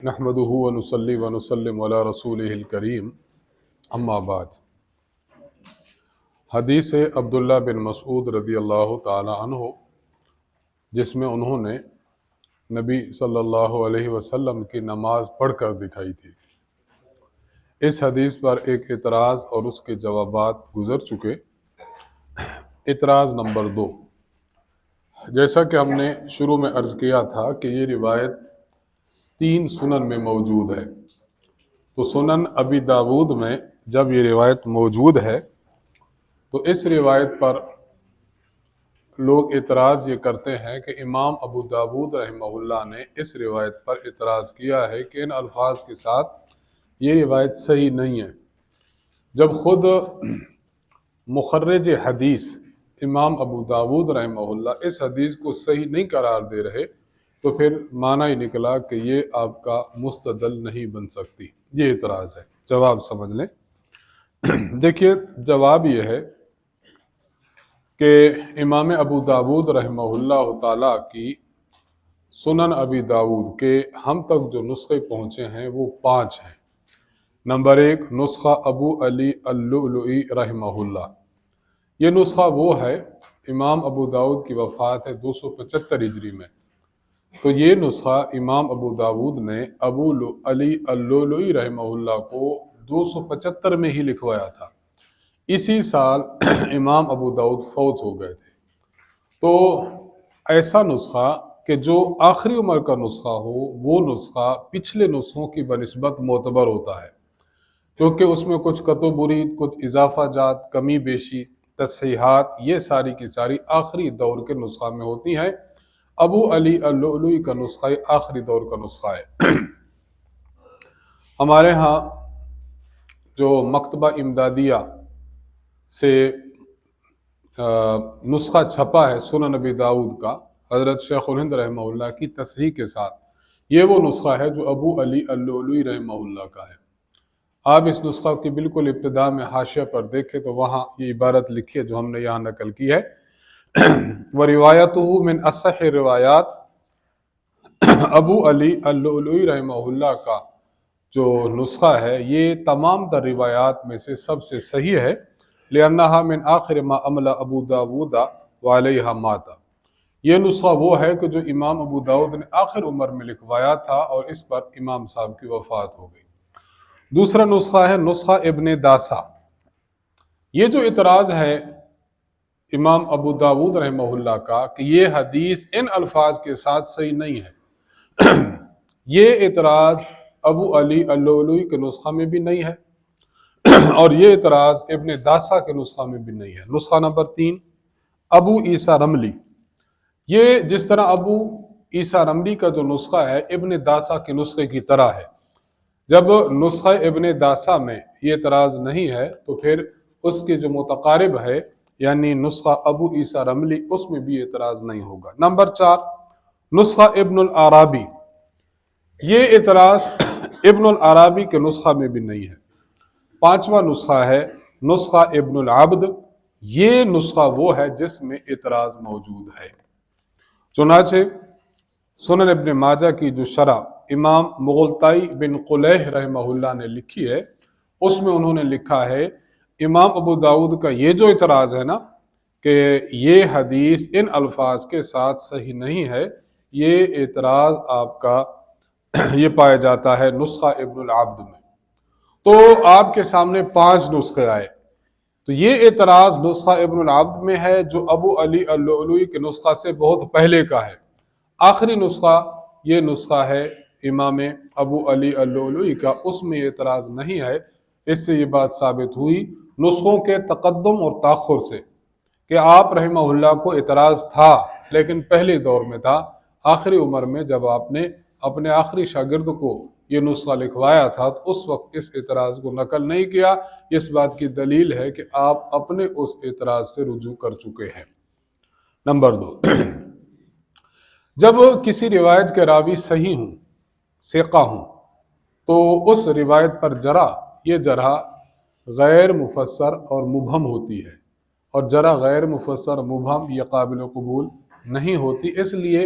نحمده ونصلي ونسلم علی رسوله الکریم اما بعد۔ حدیث عبداللہ بن مسعود رضی اللہ تعالی عنہ، جس میں انہوں نے نبی صلی اللہ علیہ وسلم کی نماز پڑھ کر دکھائی تھی۔ اس حدیث پر ایک اعتراض اور اس کے جوابات گزر چکے۔ اعتراض نمبر 2، جیسا کہ ہم نے شروع میں عرض کیا تھا کہ یہ روایت 3 سنن میں موجود ہے، تو سنن ابی داود میں جب یہ روایت موجود ہے تو اس روایت پر لوگ اعتراض یہ کرتے ہیں کہ امام ابو داود رحمہ اللہ نے اس روایت پر اعتراض کیا ہے کہ ان الفاظ کے ساتھ یہ روایت صحیح نہیں ہے۔ جب خود مخرج حدیث امام ابو داود رحمہ اللہ اس حدیث کو صحیح نہیں قرار دے رہے تو پھر معنی ہی نکلا کہ یہ آپ کا مستدل نہیں بن سکتی۔ یہ اعتراض ہے۔ جواب سمجھ لیں۔ دیکھیے، جواب یہ ہے کہ امام ابو داود رحمہ اللہ تعالیٰ کی سنن ابی داود کے ہم تک جو نسخے پہنچے ہیں وہ 5 ہیں۔ نمبر 1، نسخہ ابو علی اللؤلؤی رحمہ اللہ۔ یہ نسخہ وہ ہے، امام ابو داود کی وفات ہے 275 ہجری میں، تو یہ نسخہ امام ابو داود نے ابو علی اللؤلؤی رحمہ اللہ کو 275 میں ہی لکھوایا تھا۔ اسی سال امام ابو داود فوت ہو گئے تھے۔ تو ایسا نسخہ کہ جو آخری عمر کا نسخہ ہو، وہ نسخہ پچھلے نسخوں کی بنسبت معتبر ہوتا ہے، کیونکہ اس میں کچھ کت و برید، کچھ اضافہ جات، کمی بیشی، تصحیحات، یہ ساری کی ساری آخری دور کے نسخہ میں ہوتی ہیں۔ ابو علی اللؤلؤی کا نسخہ آخری دور کا نسخہ ہے۔ ہمارے ہاں جو مکتبہ امدادیہ سے نسخہ چھپا ہے سنن ابی داود کا، حضرت شیخ الہند رحمہ اللہ کی تصحیح کے ساتھ، یہ وہ نسخہ ہے جو ابو علی اللؤلؤی رحمہ اللہ کا ہے۔ آپ اس نسخہ کی بالکل ابتدا میں حاشیہ پر دیکھیں تو وہاں یہ عبارت لکھی ہے جو ہم نے یہاں نقل کی ہے، وَرِوَایَتُهُ مِنْ أَصَحِّ الرِّوَایَاتِ۔ ابو علی اللؤلؤی رحمہ اللہ کا جو نسخہ ہے یہ تمام در روایات میں سے سب سے صحیح ہے، لِأَنَّهَا مِنْ آخِرِ مَا عَمَلَ أَبُو دَاوُودَ وَعَلَيْهَا مَاتَ۔ یہ نسخہ وہ ہے کہ جو امام ابو داود نے آخر عمر میں لکھوایا تھا اور اس پر امام صاحب کی وفات ہو گئی۔ دوسرا نسخہ ہے نسخہ ابن داسہ۔ یہ جو اعتراض ہے امام ابو داود رحمہ اللہ کا کہ یہ حدیث ان الفاظ کے ساتھ صحیح نہیں ہے، یہ اعتراض ابو علی اللؤلؤی کے نسخہ میں بھی نہیں ہے اور یہ اعتراض ابن داسہ کے نسخہ میں بھی نہیں ہے۔ نسخہ نمبر 3، ابو عیسیٰ رملی۔ یہ جس طرح ابو عیسیٰ رملی کا جو نسخہ ہے ابن داسہ کے نسخے کی طرح ہے۔ جب نسخہ ابن داسہ میں یہ اعتراض نہیں ہے تو پھر اس کے جو متقارب ہے یعنی نسخہ ابو عیسیٰ رملی، اس میں بھی اعتراض نہیں ہوگا۔ نمبر 4، نسخہ ابن العرابی۔ یہ اعتراض ابن العرابی کے نسخہ میں بھی نہیں ہے۔ 5واں نسخہ ہے نسخہ ابن العبد۔ یہ نسخہ وہ ہے جس میں اعتراض موجود ہے۔ چنانچہ سنن ابن ماجہ کی جو شرح امام مغلطائی بن قلیح رحمہ اللہ نے لکھی ہے، اس میں انہوں نے لکھا ہے امام ابو داود کا یہ جو اعتراض ہے نا کہ یہ حدیث ان الفاظ کے ساتھ صحیح نہیں ہے، یہ اعتراض آپ کا یہ پایا جاتا ہے نسخہ ابن العبد میں۔ تو آپ کے سامنے 5 نسخے آئے، تو یہ اعتراض نسخہ ابن العبد میں ہے جو ابو علی اللؤلؤی کے نسخہ سے بہت پہلے کا ہے۔ آخری نسخہ یہ نسخہ ہے امام ابو علی اللؤلؤی کا، اس میں اعتراض نہیں ہے۔ اس سے یہ بات ثابت ہوئی نسخوں کے تقدم اور تاخر سے کہ آپ رحمہ اللہ کو اعتراض تھا لیکن پہلے دور میں تھا، آخری عمر میں جب آپ نے اپنے آخری شاگرد کو یہ نسخہ لکھوایا تھا تو اس وقت اس اعتراض کو نقل نہیں کیا۔ اس بات کی دلیل ہے کہ آپ اپنے اس اعتراض سے رجوع کر چکے ہیں۔ نمبر 2، جب کسی روایت کے راوی صحیح ہوں، ثقہ ہوں، تو اس روایت پر جرح، یہ جرح غیر مفسر اور مبہم ہوتی ہے، اور جرح غیر مفسر مبہم یہ قابل قبول نہیں ہوتی، اس لیے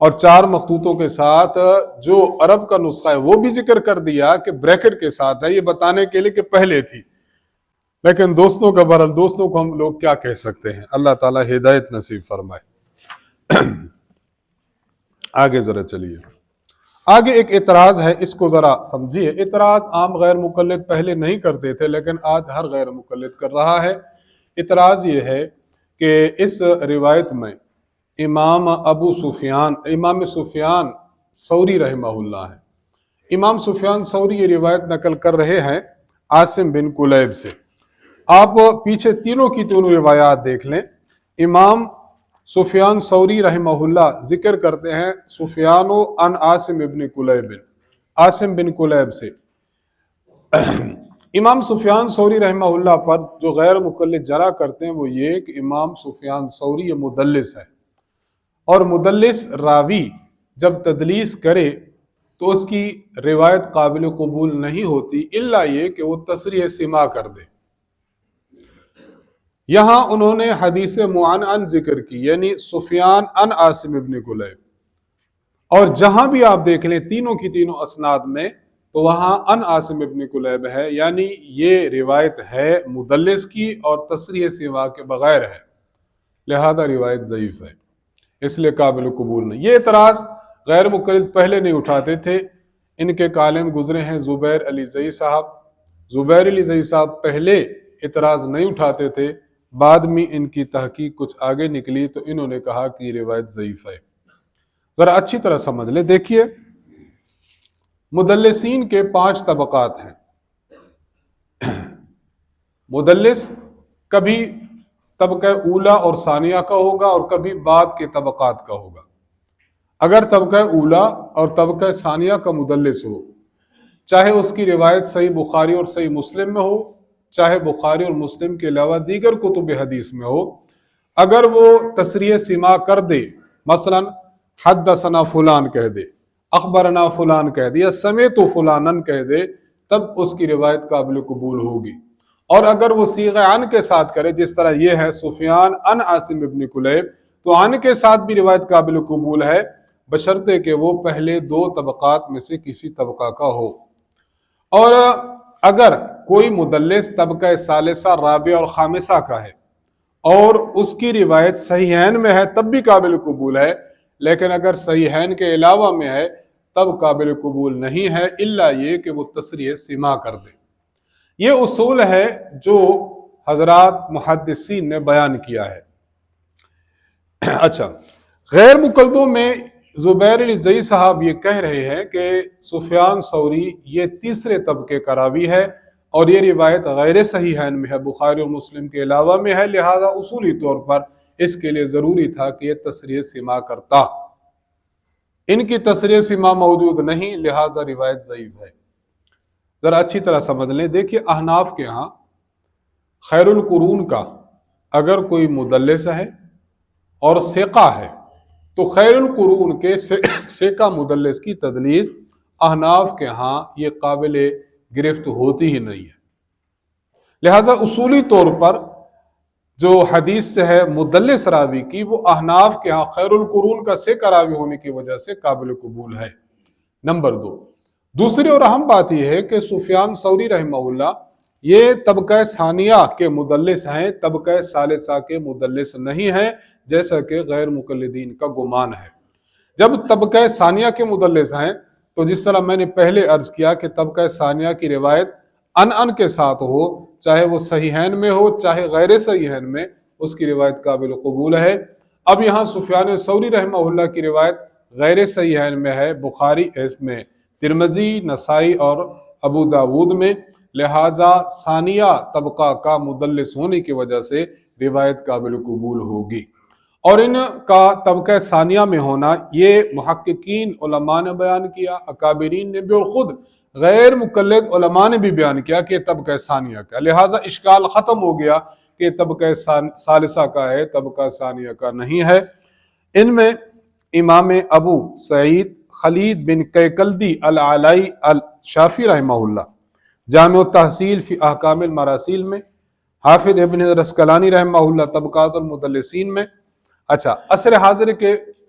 اور 4 مخطوطوں کے ساتھ جو عرب کا نسخہ ہے وہ بھی ذکر کر دیا کہ بریکٹ کے ساتھ ہے، یہ بتانے کے لیے کہ پہلے تھی. لیکن دوستوں کا بہرحال دوستوں کو ہم لوگ کیا کہہ سکتے ہیں. اللہ تعالیٰ ہدایت نصیب فرمائے. آگے ذرا چلیے. آگے ایک اعتراض ہے، اس کو ذرا سمجھیے. اعتراض عام غیر مقلد پہلے نہیں کرتے تھے، لیکن آج ہر غیر مقلد کر رہا ہے. اعتراض یہ ہے کہ اس روایت میں امام سفیان ثوری رحمہ اللہ ہے. امام سفیان ثوری یہ روایت نقل کر رہے ہیں عاصم بن کلیب سے. آپ پیچھے تینوں کی تینوں روایات دیکھ لیں. امام سفیان ثوری رحمہ اللہ ذکر کرتے ہیں سفیان عن عاصم بن کلیب، عاصم بن کلیب سے. امام سفیان ثوری رحمہ اللہ پر جو غیر مقلد جرا کرتے ہیں وہ یہ کہ امام سفیان ثوری یہ مدلس ہے، اور مدلس راوی جب تدلیس کرے تو اس کی روایت قابل قبول نہیں ہوتی الا یہ کہ وہ تصریح سماع کر دے. یہاں انہوں نے حدیث معنعن ذکر کی، یعنی سفیان عن عاصم ابن کلیب، اور جہاں بھی آپ دیکھ لیں تینوں کی تینوں اسناد میں تو وہاں عن عاصم ابن کلیب ہے، یعنی یہ روایت ہے مدلس کی اور تصریح سماع کے بغیر ہے، لہذا روایت ضعیف ہے، اس لیے قابل قبول نہیں. یہ اعتراض غیر مقلد پہلے نہیں اٹھاتے تھے. ان کے کالم گزرے ہیں زبیر علی زئی صاحب. زبیر علی زئی صاحب پہلے اعتراض نہیں اٹھاتے تھے، بعد میں ان کی تحقیق کچھ آگے نکلی تو انہوں نے کہا کہ یہ روایت ضعیف ہے. ذرا اچھی طرح سمجھ لیں. دیکھیے مدلسین کے 5 طبقات ہیں. مدلس کبھی طبقہ اولا اور ثانیہ کا ہوگا اور کبھی بعد کے طبقات کا ہوگا. اگر طبقہ اولا اور طبقہ ثانیہ کا مدلس ہو، چاہے اس کی روایت صحیح بخاری اور صحیح مسلم میں ہو، چاہے بخاری اور مسلم کے علاوہ دیگر کتب حدیث میں ہو، اگر وہ تصریح سماع کر دے، مثلا حدثنا فلان کہہ دے، اخبرنا فلان کہہ دے، یا سمعت فلانن کہہ دے، تب اس کی روایت قابل قبول ہوگی. اور اگر وہ صیغہ عن کے ساتھ کرے، جس طرح یہ ہے سفیان عن عاصم ابن کلیب، تو عن کے ساتھ بھی روایت قابل قبول ہے، بشرطے کہ وہ پہلے 2 طبقات میں سے کسی طبقہ کا ہو. اور اگر کوئی مدلس طبقہ ثالثہ، رابعہ اور خامسہ کا ہے اور اس کی روایت صحیحین میں ہے تب بھی قابل قبول ہے، لیکن اگر صحیحین کے علاوہ میں ہے تب قابل قبول نہیں ہے الا یہ کہ وہ تصریح سماع کر دے. یہ اصول ہے جو حضرات محدثین نے بیان کیا ہے. اچھا، غیر مقلدوں میں زبیر علی زئی صاحب یہ کہہ رہے ہیں کہ سفیان ثوری یہ تیسرے طبقے کا راوی ہے اور یہ روایت غیر صحیحین میں ہے، بخاری اور مسلم کے علاوہ میں ہے، لہذا اصولی طور پر اس کے لیے ضروری تھا کہ یہ تصریح سماع کرتا. ان کی تصریح سماع موجود نہیں، لہذا روایت ضعیف ہے. ذرا اچھی طرح سمجھ لیں. دیکھیے احناف کے ہاں خیر القرون کا اگر کوئی مدلس ہے اور ثقہ ہے تو خیر القرون کے ثقہ مدلس کی تدلیس احناف کے ہاں یہ قابل گرفت ہوتی ہی نہیں ہے. لہذا اصولی طور پر جو حدیث سے ہے مدلس راوی کی، وہ احناف کے ہاں خیر القرون کا ثقہ راوی ہونے کی وجہ سے قابل قبول ہے. نمبر 2، دوسری اور اہم بات یہ ہے کہ سفیان ثوری رحمہ اللہ یہ طبقہ ثانیہ کے مدلس ہیں، طبقہ ثالثہ کے مدلس نہیں ہیں، جیسا کہ غیر مقلدین کا گمان ہے. جب طبقہ ثانیہ کے مدلس ہیں تو جس طرح میں نے پہلے عرض کیا کہ طبقہ ثانیہ کی روایت ان کے ساتھ ہو، چاہے وہ صحیحین میں ہو چاہے غیر صحیحین میں، اس کی روایت قابل قبول ہے. اب یہاں سفیان ثوری رحمہ اللہ کی روایت غیر صحیحین میں ہے، بخاری اس میں، ترمذی، نسائی اور ابو داود میں، لہذا ثانیہ طبقہ کا مدلس ہونے کی وجہ سے روایت قابل قبول ہوگی. اور ان کا طبقہ ثانیہ میں ہونا یہ محققین علماء نے بیان کیا، اکابرین نے بھی، اور خود غیر مقلد علماء نے بھی بیان کیا کہ طبقہ ثانیہ کا. لہٰذا اشکال ختم ہو گیا کہ طبقہ ثالثہ کا ہے، طبقہ ثانیہ کا نہیں ہے. ان میں امام ابو سعید خلید بن کیکلدی العلائی الشافی رحمہ اللہ جامع التحصیل فی احکام المراسیل میں، حافظ ابن رسکلانی رحمہ اللہ طبقات المدلسین میں. اچھا، عصر حاضر کے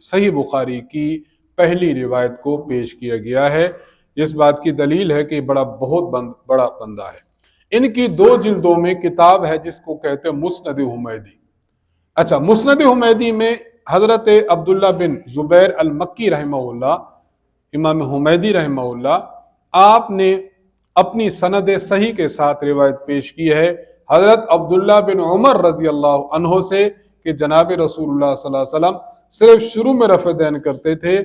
صحیح بخاری کی پہلی روایت کو پیش کیا گیا ہے۔ اس بات کی دلیل ہے کہ بہت بڑا بندہ ہے۔ ان کی 2 جلدوں میں کتاب ہے جس کو کہتے ہیں مسند حمیدی۔ اچھا، مسند حمیدی میں حضرت عبداللہ بن زبیر المکی رحمہ اللہ، امام حمیدی رحمہ اللہ، آپ نے اپنی سند صحیح کے ساتھ روایت پیش کی ہے حضرت عبداللہ بن عمر رضی اللہ عنہ سے کہ جناب رسول اللہ صلی اللہ علیہ وسلم صرف شروع میں رفع دین کرتے تھے،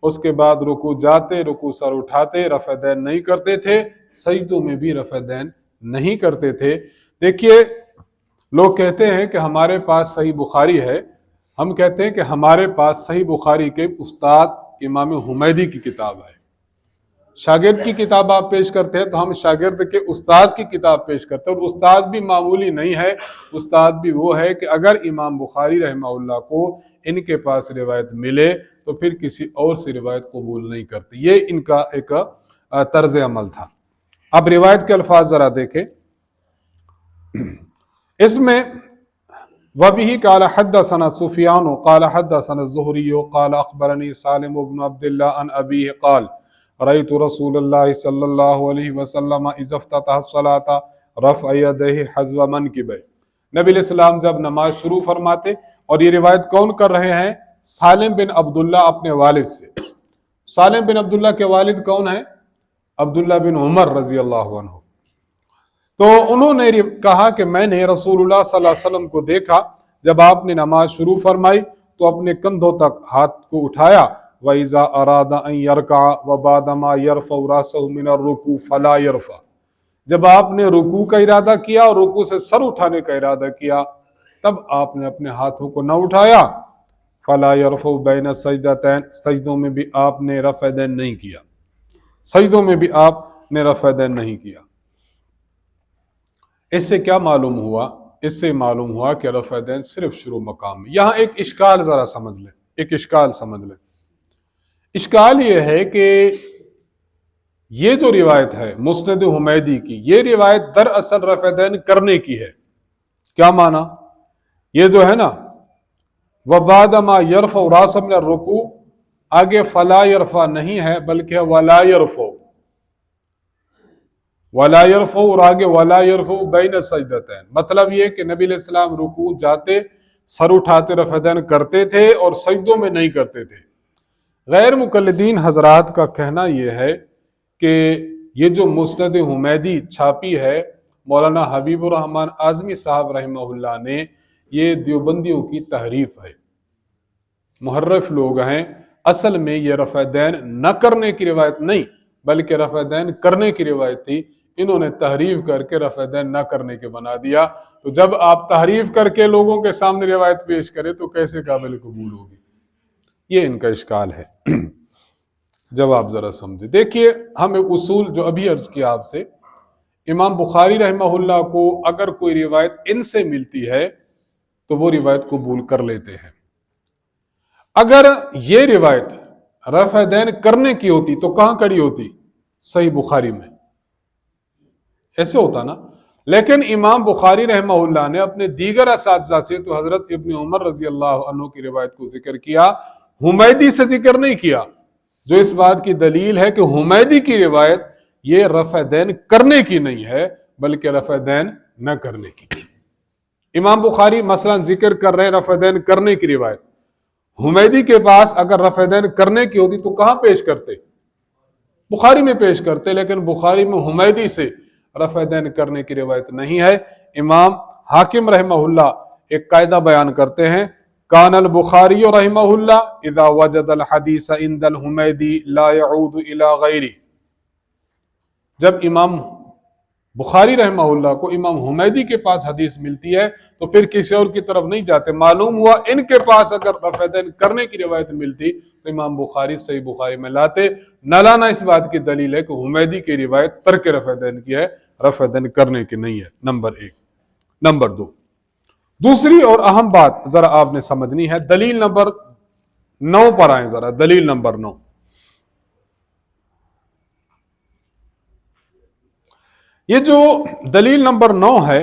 اس کے بعد رکوع جاتے، رکوع سر اٹھاتے، رفع دین نہیں کرتے تھے، سجدوں میں بھی رفع دین نہیں کرتے تھے۔ دیکھیے، لوگ کہتے ہیں کہ ہمارے پاس صحیح بخاری ہے، ہم کہتے ہیں کہ ہمارے پاس صحیح بخاری کے استاد امام حمیدی کی کتاب ہے۔ شاگرد کی کتاب آپ پیش کرتے ہیں تو ہم شاگرد کے استاد کی کتاب پیش کرتے ہیں، اور استاد بھی معمولی نہیں ہے، استاد بھی وہ ہے کہ اگر امام بخاری رحمہ اللہ کو ان کے پاس روایت ملے تو پھر کسی اور سے روایت قبول نہیں کرتے۔ یہ ان کا ایک طرز عمل تھا۔ اب روایت کے الفاظ ذرا دیکھیں، اس میں وبه قال حدثنا سفیان قال حدثنا الزهري قال اخبرني سالم بن عبد الله عن ابيه قال رأيت رسول الله صلی اللہ علیہ وسلم اذا افتتح الصلاة رفع يديه حذو منكبيه۔ نبی علیہ السلام جب نماز شروع فرماتے، اور یہ روایت کون کر رہے ہیں؟ سالم بن عبداللہ اپنے والد سے۔ سالم بن عبداللہ کے والد کون ہیں؟ عبداللہ بن عمر رضی اللہ عنہ۔ تو انہوں نے کہا کہ میں نے رسول اللہ صلی اللہ علیہ وسلم کو دیکھا جب آپ نے نماز شروع فرمائی تو اپنے کندھوں تک ہاتھ کو اٹھایا، وَإِذَا أَرَادَ أَن يَرْكَعَ وَبَعْدَمَا يَرْفَعُ رَأْسَهُ مِنَ الرُّكُوعِ فَلَا يَرْفَعُ۔ جب آپ نے رکوع کا ارادہ کیا اور رکوع سے سر اٹھانے کا ارادہ کیا تب آپ نے اپنے ہاتھوں کو نہ اٹھایا۔ فَلَا يَرْفَعُ بَيْنَ السَّجْدَتَيْنِ، سجدوں میں بھی آپ نے رفع دین نہیں کیا، سجدوں میں بھی آپ نے رفع دین نہیں کیا۔ اس سے کیا معلوم ہوا؟ اس سے معلوم ہوا کہ رفع دین صرف شروع مقام میں۔ یہاں ایک اشکال ذرا سمجھ لیں، ایک اشکال سمجھ لیں۔ اشکال یہ ہے کہ یہ جو روایت ہے مسند حمیدی کی، یہ روایت دراصل رفع دین کرنے کی ہے۔ کیا معنی؟ یہ جو ہے نا وَبَعْدَ مَا يَرْفَعُ رَأْسَهُ مِنَ الرُّكُوعِ، آگے فَلَا يَرْفَعُ نہیں ہے بلکہ وَلَا يَرْفَعُ، وَلَا يَرْفَعُ اور آگے وَلَا يَرْفَعُ بَيْنَ السَّجْدَتَيْنِ۔ مطلب یہ کہ نبی علیہ السلام رکوع جاتے، سر اٹھاتے رفع دین کرتے تھے اور سجدوں میں نہیں کرتے تھے۔ غیر مقلدین حضرات کا کہنا یہ ہے کہ یہ جو مسند حمیدی چھاپی ہے مولانا حبیب الرحمن اعظمی صاحب رحمہ اللہ نے، یہ دیوبندیوں کی تحریف ہے، محرف لوگ ہیں۔ اصل میں یہ رفع دین نہ کرنے کی روایت نہیں بلکہ رفع دین کرنے کی روایت تھی، انہوں نے تحریف کر کے رفع دین نہ کرنے کے بنا دیا۔ تو جب آپ تحریف کر کے لوگوں کے سامنے روایت پیش کریں تو کیسے قابل قبول ہوگی؟ یہ ان کا اشکال ہے۔ جواب ذرا سمجھے، دیکھیے ہم ایک اصول جو ابھی عرض کیا آپ سے، امام بخاری رحمہ اللہ کو اگر کوئی روایت ان سے ملتی ہے تو وہ روایت قبول کر لیتے ہیں۔ اگر یہ روایت رفع دین کرنے کی ہوتی تو کہاں کڑی ہوتی؟ صحیح بخاری میں، ایسے ہوتا نا۔ لیکن امام بخاری رحمہ اللہ نے اپنے دیگر اساتذہ سے تو حضرت ابن عمر رضی اللہ عنہ کی روایت کو ذکر کیا، حمیدی سے ذکر نہیں کیا، جو اس بات کی دلیل ہے کہ حمیدی کی روایت یہ رفع دین کرنے کی نہیں ہے بلکہ رفع دین نہ کرنے کی۔ امام بخاری مثلا ذکر کر رہے ہیں رفع دین کرنے کی روایت، حمیدی کے پاس اگر رفع دین کرنے کی ہوتی تو کہاں پیش کرتے؟ بخاری میں پیش کرتے، لیکن بخاری میں حمیدی سے رفع دین کرنے کی روایت نہیں ہے۔ امام حاکم رحمہ اللہ ایک قاعدہ بیان کرتے ہیں، کان البخاری رحمہ اللہ اذا وجد الحدیث عند الحمیدی لا يعود الى غیری۔ جب امام بخاری رحمہ اللہ کو امام حمیدی کے پاس حدیث ملتی ہے تو پھر کسی اور کی طرف نہیں جاتے۔ معلوم ہوا ان کے پاس اگر رفع دین کرنے کی روایت ملتی تو امام بخاری صحیح بخاری میں لاتے۔ نہ لانا اس بات کی دلیل ہے کہ حمیدی کی روایت ترک رفع دین کی ہے، رفع دین کرنے کی نہیں ہے، نمبر 1۔ نمبر 2، دوسری اور اہم بات ذرا آپ نے سمجھنی ہے، دلیل نمبر 9 پر آئیں ذرا، دلیل نمبر 9۔ یہ جو دلیل نمبر 9 ہے،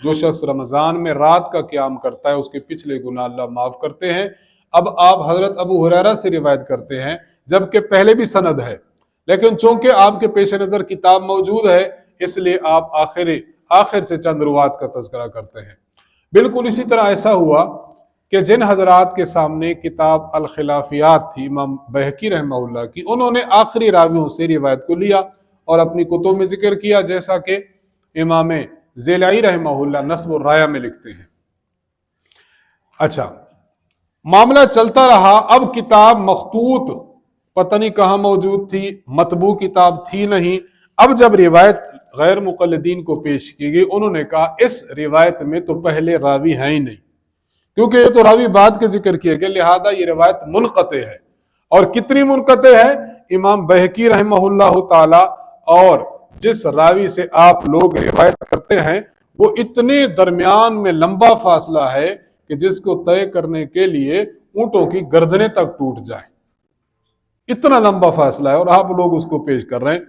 جو شخص رمضان میں رات کا قیام کرتا ہے اس کے پچھلے گناہ اللہ معاف کرتے ہیں۔ اب آپ حضرت ابو ہریرہ سے روایت کرتے ہیں جبکہ پہلے بھی سند ہے، لیکن چونکہ آپ کے پیش نظر کتاب موجود ہے اس لیے آپ آخر سے چند روات کا تذکرہ کرتے ہیں۔ بالکل اسی طرح ایسا ہوا کہ جن حضرات کے سامنے کتاب الخلافیات تھی امام بہقی رحمہ اللہ کی، انہوں نے آخری راویوں سے روایت کو لیا اور اپنی کتب میں ذکر کیا، جیسا کہ امام زیلعی رحمہ اللہ نصب الرایہ میں لکھتے ہیں۔ اچھا، معاملہ چلتا رہا، اب کتاب مخطوط پتہ نہیں کہاں موجود تھی، مطبوع کتاب تھی نہیں۔ اب جب روایت غیر مقلدین کو پیش کی گئی، انہوں نے کہا اس روایت میں تو پہلے راوی ہیں ہی نہیں، کیونکہ یہ تو راوی بعد کے ذکر کیے گئے، لہذا یہ روایت منقطع ہے۔ اور کتنی منقطع ہے؟ امام بہقی رحمہ اللہ تعالی اور جس راوی سے آپ لوگ روایت کرتے ہیں وہ اتنے درمیان میں لمبا فاصلہ ہے کہ جس کو طے کرنے کے لیے اونٹوں کی گردنیں تک ٹوٹ جائیں، اتنا لمبا فاصلہ ہے، اور آپ لوگ اس کو پیش کر رہے ہیں۔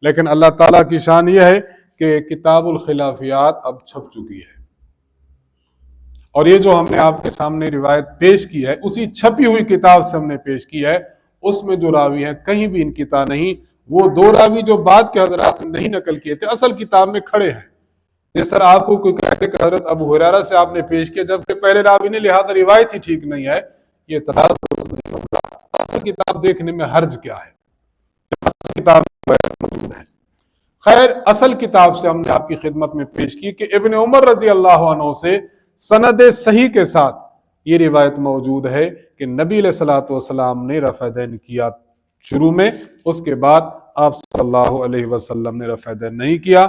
لیکن اللہ تعالیٰ کی شان یہ ہے کہ کتاب الخلافیات اب چھپ چکی ہے، اور یہ جو ہم نے آپ کے سامنے روایت پیش کی ہے اسی چھپی ہوئی کتاب سے ہم نے پیش کی ہے۔ اس میں جو راوی ہیں کہیں بھی انقطاع نہیں، وہ دو راوی جو بعد کے حضرات نے نہیں نقل کیے تھے اصل کتاب میں کھڑے ہیں۔ جس طرح آپ کو کوئی کہتے کہ حضرت ابو ہریرہ سے آپ نے پیش کیا جبکہ پہلے راوی نے، لہذا روایت ہی ٹھیک نہیں ہے، یہ اعتراض نہیں ہوگا۔ اصل کتاب دیکھنے میں حرج کیا ہے؟ اصل کتاب موجود ہے۔ خیر، اصل کتاب سے ہم نے آپ کی خدمت میں پیش کی کہ ابن عمر رضی اللہ عنہ سے سند صحیح کے ساتھ یہ روایت موجود ہے کہ نبی علیہ الصلوۃ والسلام نے رفع دین کیا شروع میں، اس کے بعد آپ صلی اللہ علیہ وسلم نے رفع دین نہیں کیا۔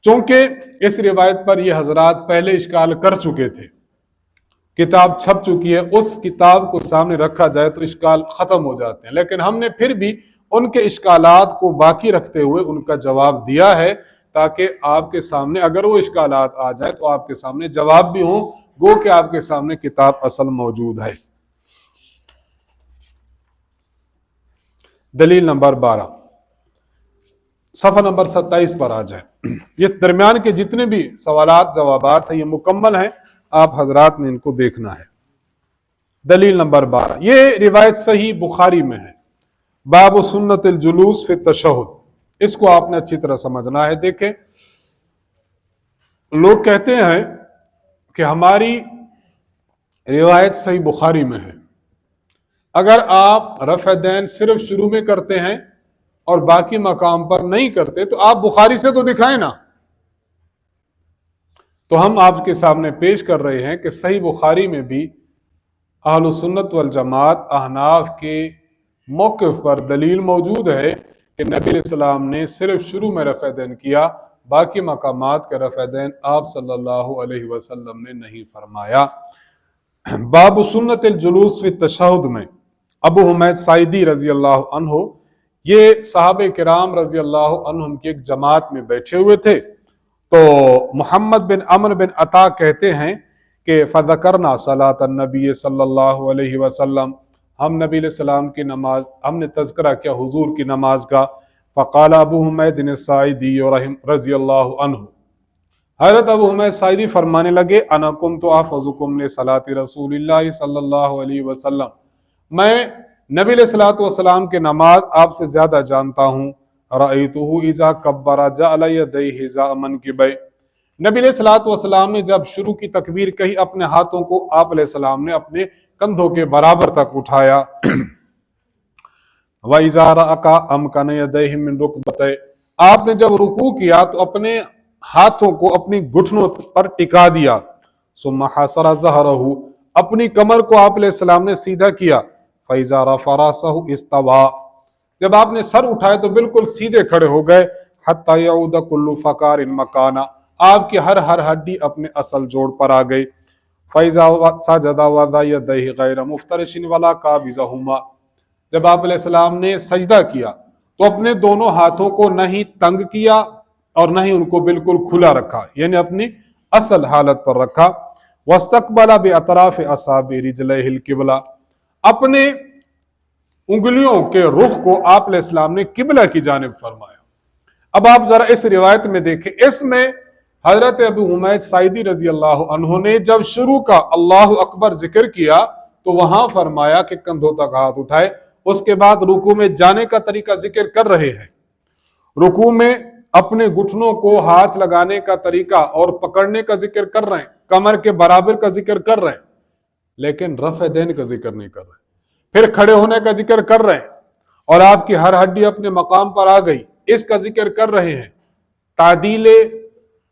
چونکہ اس روایت پر یہ حضرات پہلے اشکال کر چکے تھے، کتاب چھپ چکی ہے، اس کتاب کو سامنے رکھا جائے تو اشکال ختم ہو جاتے ہیں، لیکن ہم نے پھر بھی ان کے اشکالات کو باقی رکھتے ہوئے ان کا جواب دیا ہے تاکہ آپ کے سامنے اگر وہ اشکالات آ جائیں تو آپ کے سامنے جواب بھی ہوں، گو کہ آپ کے سامنے کتاب اصل موجود ہے۔ دلیل نمبر 12، صفحہ نمبر 27 پر آ جائیں۔ یہ درمیان کے جتنے بھی سوالات جوابات ہیں یہ مکمل ہیں، آپ حضرات نے ان کو دیکھنا ہے۔ دلیل نمبر 12، یہ روایت صحیح بخاری میں ہے، باب سنت الجلوس فی التشہد، اس کو آپ نے اچھی طرح سمجھنا ہے۔ دیکھیں، لوگ کہتے ہیں کہ ہماری روایت صحیح بخاری میں ہے، اگر آپ رفع دین صرف شروع میں کرتے ہیں اور باقی مقام پر نہیں کرتے تو آپ بخاری سے تو دکھائیں نا۔ تو ہم آپ کے سامنے پیش کر رہے ہیں کہ صحیح بخاری میں بھی اہل سنت والجماعت احناف کے موقف پر دلیل موجود ہے کہ نبی علیہ السلام نے صرف شروع میں رفع دین کیا، باقی مقامات کا رفع دین آپ صلی اللہ علیہ وسلم نے نہیں فرمایا۔ باب سنت الجلوس فی التشہد میں ابو حمید ساعدی رضی اللہ عنہ، یہ صحابہ کرام رضی اللہ عنہم کی ایک جماعت میں بیٹھے ہوئے تھے، تو محمد بن عمرو بن عطا کہتے ہیں کہ فذکرنا صلاۃ النبی صلی اللہ علیہ وسلم، ہم نبی علیہ السلام کی نماز، ہم نے تذکرہ کیا حضور کی نماز کا۔ فقال ابو حمید الساعدی رضی اللہ عنہ، حضرت ابو حمید ساعدی فرمانے لگے، انا کنت احفظکم لصلاۃ رسول اللہ صلی اللہ علیہ وسلم، میں نبی علیہ الصلوۃ والسلام کے نماز آپ سے زیادہ جانتا ہوں۔ رأیتہ اذا کبر جعل یدیہ ھذا منکبیہ، نبی علیہ الصلوۃ والسلام نے جب شروع کی تکبیر کہی اپنے ہاتھوں کو آپ علیہ السلام نے اپنے کندھوں کے برابر تک اٹھایا۔ وَإِذَا رَأَكَ أَمْكَنَ يَدَيْهِ مِنْ رُكْبَتَيْهِ، آپ نے جب رکوع کیا تو اپنے ہاتھوں کو اپنی گھٹنوں پر ٹکا دیا۔ ثُمَّ حَسَرَ ظَهْرَهُ، اپنی کمر کو آپ علیہ السلام نے سیدھا کیا۔ فَإِذَا رَفَعَ رَأْسَهُ اسْتَوَىٰ، جب آپ نے سر اٹھائے تو بالکل سیدھے کھڑے ہو گئے۔ حَتَّى يَعُودَ كُلُّ فَقَارٍ مَكَانَهُ، آپ کی ہر ہڈی اپنے اصل جوڑ پر آ گئی۔ فَإِذَا سَجَدَ وَضَعَ يَدَيْهِ غَيْرَ مُفْتَرِشٍ وَلَا قَابِضَهُمَا، جب آپ علیہ السلام نے سجدہ کیا تو اپنے دونوں ہاتھوں کو نہ ہی تنگ کیا اور نہ ہی ان کو بالکل کھلا رکھا، یعنی اپنی اصل حالت پر رکھا۔ وَاسْتَقْبَلَ بِأَطْرَافِ أَصَابِعِ رِجْلَيْهِ الْقِبْلَةَ، اپنے انگلیوں کے رخ کو آپ علیہ السلام نے قبلہ کی جانب فرمایا۔ اب آپ ذرا اس روایت میں دیکھیں، اس میں حضرت ابو حمید سعیدی رضی اللہ عنہ نے جب شروع کا اللہ اکبر ذکر کیا تو وہاں فرمایا کہ کندھوں تک ہاتھ اٹھائے، اس کے بعد رکوع میں جانے کا طریقہ ذکر کر رہے ہیں، رکوع میں اپنے گھٹنوں کو ہاتھ لگانے کا طریقہ اور پکڑنے کا ذکر کر رہے ہیں، کمر کے برابر کا ذکر کر رہے ہیں، لیکن رفع دین کا ذکر نہیں کر رہے، پھر کھڑے ہونے کا ذکر کر رہے ہیں اور آپ کی ہر ہڈی اپنے مقام پر آ گئی، اس کا ذکر کر رہے ہیں، تعدیل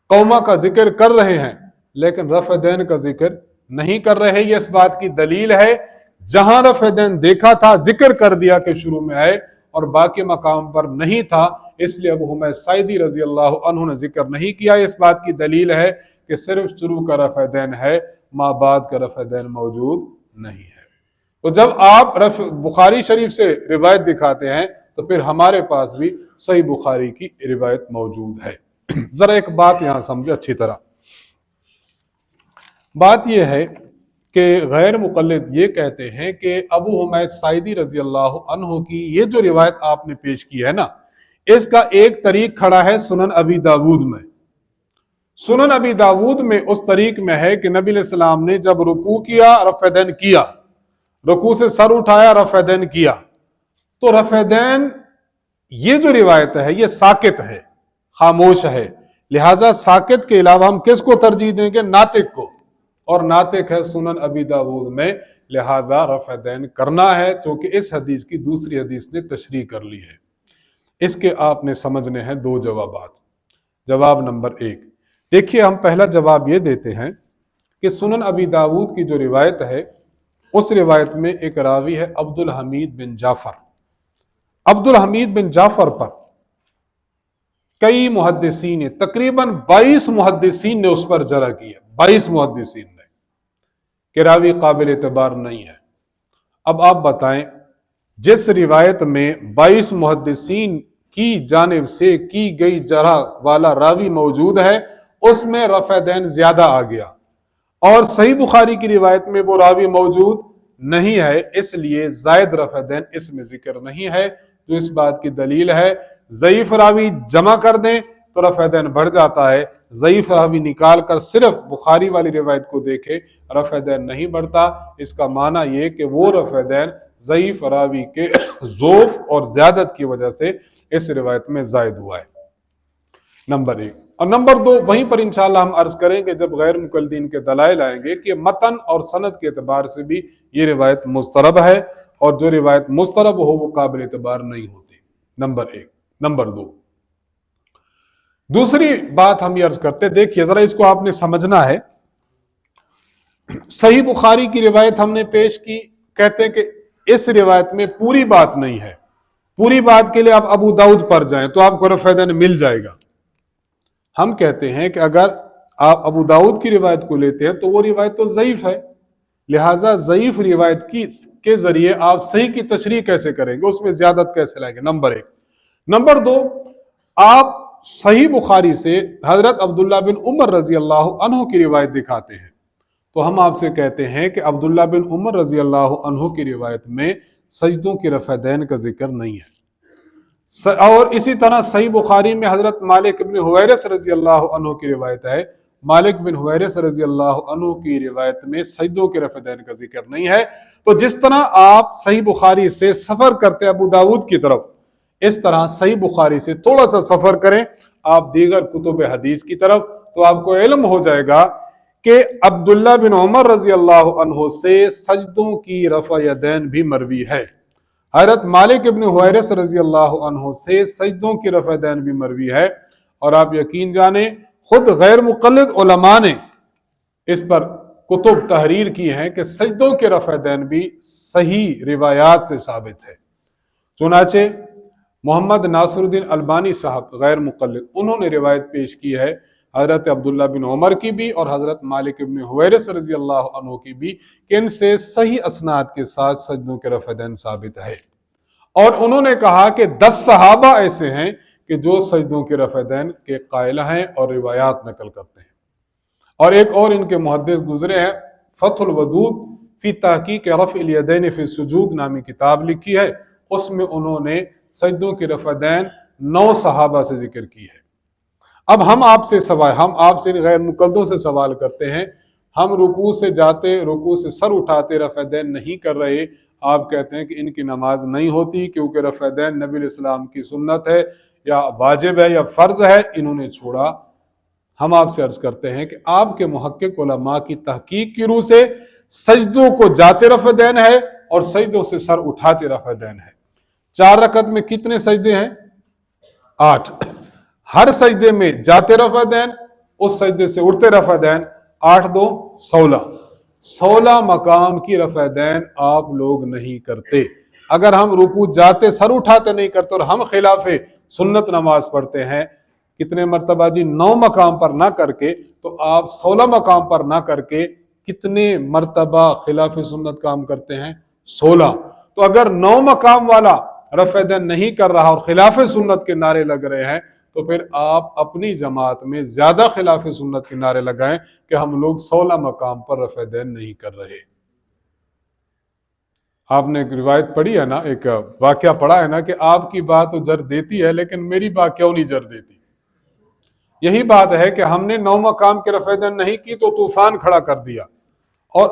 قومہ کا ذکر کر رہے ہیں، لیکن رفع دین کا ذکر نہیں کر رہے۔ یہ اس بات کی دلیل ہے جہاں رفع دین دیکھا تھا ذکر کر دیا کہ شروع میں آئے، اور باقی مقام پر نہیں تھا، اس لیے ابو حمید سعیدی رضی اللہ عنہ نے ذکر نہیں کیا۔ اس بات کی دلیل ہے کہ صرف شروع کا رفع دین ہے، ما بعد کا رفع دین موجود نہیں ہے۔ تو جب آپ بخاری شریف سے روایت دکھاتے ہیں تو پھر ہمارے پاس بھی صحیح بخاری کی روایت موجود ہے۔ ذرا ایک بات یہاں سمجھے اچھی طرح، بات یہ ہے کہ غیر مقلد یہ کہتے ہیں کہ ابو حمید سعیدی رضی اللہ عنہ کی یہ جو روایت آپ نے پیش کی ہے نا، اس کا ایک طریق کھڑا ہے سنن ابی داود میں۔ سنن ابی داود میں اس طریق میں ہے کہ نبی علیہ السلام نے جب رکوع کیا رفع دین کیا، رکوع سے سر اٹھایا رفع دین کیا، تو رفع دین یہ جو روایت ہے یہ ساکت ہے، خاموش ہے، لہٰذا ساکت کے علاوہ ہم کس کو ترجیح دیں گے؟ ناطق کو، اور ناطق ہے سنن ابی داود میں، لہذا رفع دین کرنا ہے، چونکہ اس حدیث کی دوسری حدیث نے تشریح کر لی ہے۔ اس کے آپ نے سمجھنے ہیں دو جوابات۔ جواب نمبر 1، دیکھیے ہم پہلا جواب یہ دیتے ہیں کہ سنن ابی داود کی جو روایت ہے اس روایت میں ایک راوی ہے عبد الحمید بن جعفر۔ عبد الحمید بن جعفر پر کئی محدثین نے، تقریباً 22 محدثین نے اس پر جرح کی ہے، 22 محدثین نے، کہ راوی قابل اعتبار نہیں ہے۔ اب آپ بتائیں جس روایت میں 22 محدثین کی جانب سے کی گئی جرح والا راوی موجود ہے اس میں رفع دین زیادہ آ گیا، اور صحیح بخاری کی روایت میں وہ راوی موجود نہیں ہے، اس لیے زائد رفع دین اس میں ذکر نہیں ہے، جو اس بات کی دلیل ہے ضعیف راوی جمع کر دیں تو رفع دین بڑھ جاتا ہے، ضعیف راوی نکال کر صرف بخاری والی روایت کو دیکھے رفع دین نہیں بڑھتا۔ اس کا معنی یہ کہ وہ رفع دین ضعیف راوی کے ضعف اور زیادت کی وجہ سے اس روایت میں زائد ہوا ہے، نمبر 1۔ اور نمبر 2 وہیں پر انشاءاللہ ہم عرض کریں گے جب غیر مقلدین کے دلائل آئیں گے کہ متن اور سند کے اعتبار سے بھی یہ روایت مضطرب ہے، اور جو روایت مضطرب ہو وہ قابل اعتبار نہیں ہوتی، نمبر 1۔ نمبر 2، دوسری بات ہم یہ عرض کرتے، دیکھیے ذرا اس کو آپ نے سمجھنا ہے۔ صحیح بخاری کی روایت ہم نے پیش کی، کہتے ہیں کہ اس روایت میں پوری بات نہیں ہے، پوری بات کے لیے آپ ابو داؤد پر جائیں تو آپ کو رفع دین مل جائے گا۔ ہم کہتے ہیں کہ اگر آپ ابو داؤد کی روایت کو لیتے ہیں تو وہ روایت تو ضعیف ہے، لہٰذا ضعیف روایت کے ذریعے آپ صحیح کی تشریح کیسے کریں گے، اس میں زیادت کیسے لائیں گے، نمبر 1۔ نمبر 2، آپ صحیح بخاری سے حضرت عبداللہ بن عمر رضی اللہ عنہ کی روایت دکھاتے ہیں، تو ہم آپ سے کہتے ہیں کہ عبداللہ بن عمر رضی اللہ عنہ کی روایت میں سجدوں کی رفع دین کا ذکر نہیں ہے، اور اسی طرح صحیح بخاری میں حضرت مالک بن حویرث رضی اللہ عنہ کی روایت ہے، مالک بن حویرث رضی اللہ عنہ کی روایت میں سجدوں کے رفع دین کا ذکر نہیں ہے۔ تو جس طرح آپ صحیح بخاری سے سفر کرتے ابو داؤد کی طرف، اس طرح صحیح بخاری سے تھوڑا سا سفر کریں آپ دیگر کتب حدیث کی طرف، تو آپ کو علم ہو جائے گا کہ عبداللہ بن عمر رضی اللہ عنہ سے سجدوں کی رفع یدین بھی مروی ہے، حضرت مالک ابن حویرث رضی اللہ عنہ سے سجدوں کی رفع دین بھی مروی ہے، اور آپ یقین جانیں خود غیر مقلد علماء نے اس پر کتب تحریر کی ہیں کہ سجدوں کے رفع دین بھی صحیح روایات سے ثابت ہے۔ چنانچہ محمد ناصر الدین البانی صاحب غیر مقلد، انہوں نے روایت پیش کی ہے حضرت عبداللہ بن عمر کی بھی اور حضرت مالک ابن حویرث رضی اللہ عنہ کی بھی، کہ ان سے صحیح اسناد کے ساتھ سجدوں کے رفع دین ثابت ہے، اور انہوں نے کہا کہ 10 صحابہ ایسے ہیں کہ جو سجدوں کے رفع دین کے قائل ہیں اور روایات نقل کرتے ہیں۔ اور ایک اور ان کے محدث گزرے ہیں، فتح الودود فی تحقیق رفع الیدین فی السجود نامی کتاب لکھی ہے، اس میں انہوں نے سجدوں کی رفع دین 9 صحابہ سے ذکر کی ہے۔ اب ہم آپ سے غیر مقلدوں سے سوال کرتے ہیں، ہم رکوع سے جاتے، رکوع سے سر اٹھاتے رفع دین نہیں کر رہے، آپ کہتے ہیں کہ ان کی نماز نہیں ہوتی کیونکہ رفع دین نبی علیہ السلام کی سنت ہے یا واجب ہے یا فرض ہے، انہوں نے چھوڑا۔ ہم آپ سے عرض کرتے ہیں کہ آپ کے محقق علماء کی تحقیق کی روح سے سجدوں کو جاتے رفع دین ہے اور سجدوں سے سر اٹھاتے رفع دین ہے۔ 4 رکعت میں کتنے سجدے ہیں؟ 8۔ ہر سجدے میں جاتے رفع دین، اس سجدے سے اٹھتے رفع دین، 8 2 16۔ 16 مقام کی رفع دین آپ لوگ نہیں کرتے۔ اگر ہم رکوع جاتے سر اٹھاتے نہیں کرتے اور ہم خلاف سنت نماز پڑھتے ہیں، کتنے مرتبہ جی؟ 9 مقام پر نہ کر کے، تو آپ 16 مقام پر نہ کر کے کتنے مرتبہ خلاف سنت کام کرتے ہیں؟ 16۔ تو اگر 9 مقام والا رفع دین نہیں کر رہا اور خلاف سنت کے نعرے لگ رہے ہیں، تو پھر آپ اپنی جماعت میں زیادہ خلاف سنت کے نعرے لگائیں کہ ہم لوگ 16 مقام پر رفع دین نہیں کر رہے۔ آپ نے ایک روایت پڑھی ہے نا، ایک واقعہ پڑھا ہے نا کہ آپ کی بات تو جر دیتی ہے لیکن میری بات کیوں نہیں جر دیتی؟ یہی بات ہے کہ ہم نے 9 مقام کے رفع دین نہیں کی تو طوفان کھڑا کر دیا، اور